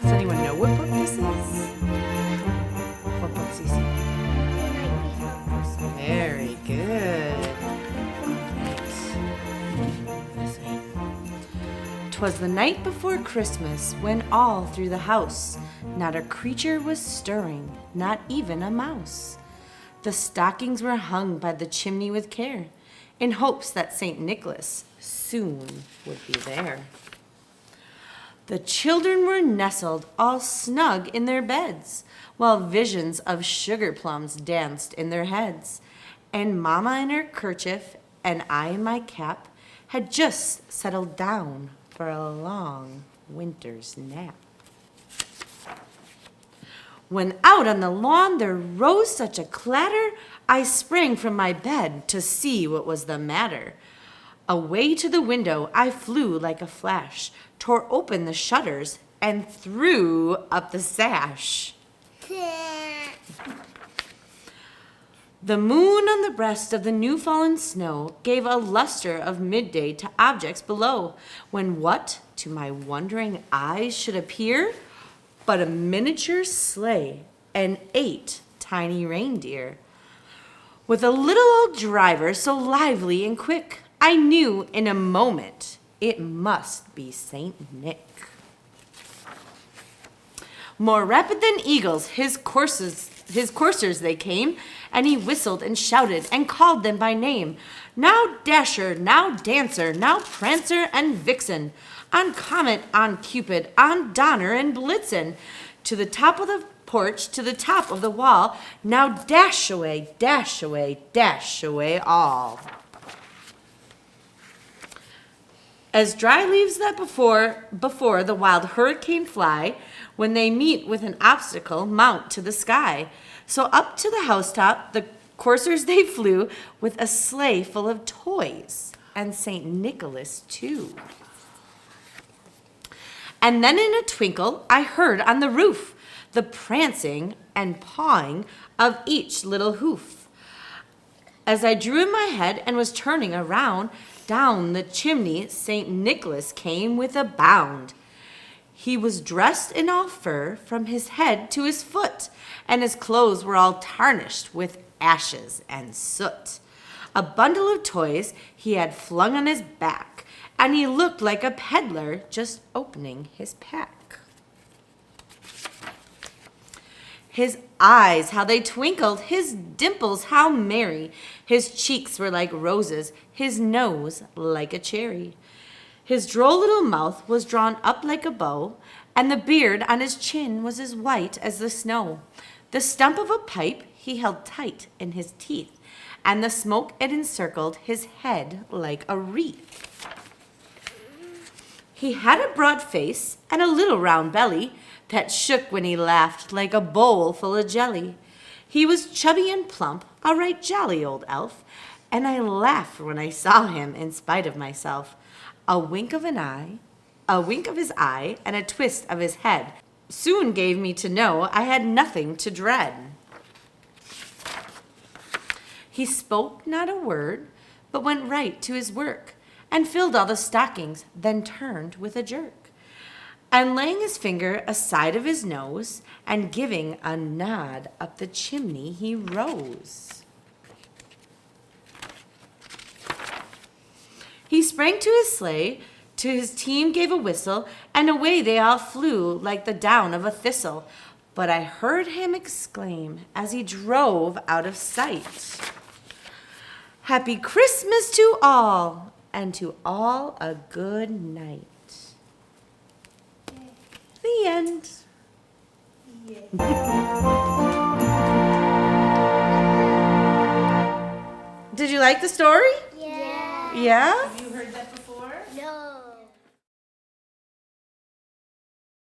Does anyone know what book this is? What book, Cece? Very good. This way. 'Twas the night before Christmas, when all through the house not a creature was stirring, not even a mouse. The stockings were hung by the chimney with care, in hopes that St. Nicholas soon would be there. The children were nestled all snug in their beds, while visions of sugar plums danced in their heads. And Mama in her kerchief and I in my cap had just settled down for a long winter's nap. When out on the lawn there rose such a clatter, I sprang from my bed to see what was the matter. Away to the window I flew like a flash, tore open the shutters, and threw up the sash. The moon on the breast of the new-fallen snow gave a luster of midday to objects below, when what to my wondering eyes should appear but a miniature sleigh and 8 tiny reindeer. With a little old driver so lively and quick, I knew in a moment it must be Saint Nick. More rapid than eagles, his coursers they came, and he whistled and shouted and called them by name. Now Dasher, now Dancer, now Prancer and Vixen, on Comet, on Cupid, on Donner and Blitzen, to the top of the porch, to the top of the wall, now dash away, dash away, dash away all. As dry leaves that before the wild hurricane fly, when they meet with an obstacle, mount to the sky. So up to the housetop the coursers they flew, with a sleigh full of toys, and St. Nicholas too. And then in a twinkle I heard on the roof the prancing and pawing of each little hoof. As I drew in my head and was turning around, down the chimney St. Nicholas came with a bound. He was dressed in all fur from his head to his foot, and his clothes were all tarnished with ashes and soot. A bundle of toys he had flung on his back, and he looked like a peddler just opening his pack. His eyes, how they twinkled, his dimples, how merry. His cheeks were like roses, his nose like a cherry. His droll little mouth was drawn up like a bow, and the beard on his chin was as white as the snow. The stump of a pipe he held tight in his teeth, and the smoke it encircled his head like a wreath. He had a broad face and a little round belly that shook when he laughed like a bowl full of jelly. He was chubby and plump, a right jolly old elf, and I laughed when I saw him in spite of myself. A wink of his eye, and a twist of his head soon gave me to know I had nothing to dread. He spoke not a word, but went right to his work, and filled all the stockings, then turned with a jerk. And laying his finger aside of his nose, and giving a nod up the chimney, he rose. He sprang to his sleigh, to his team gave a whistle, and away they all flew like the down of a thistle. But I heard him exclaim as he drove out of sight, "Happy Christmas to all, and to all a good night." The end. Did you like the story? Yeah. Yeah? Have you heard that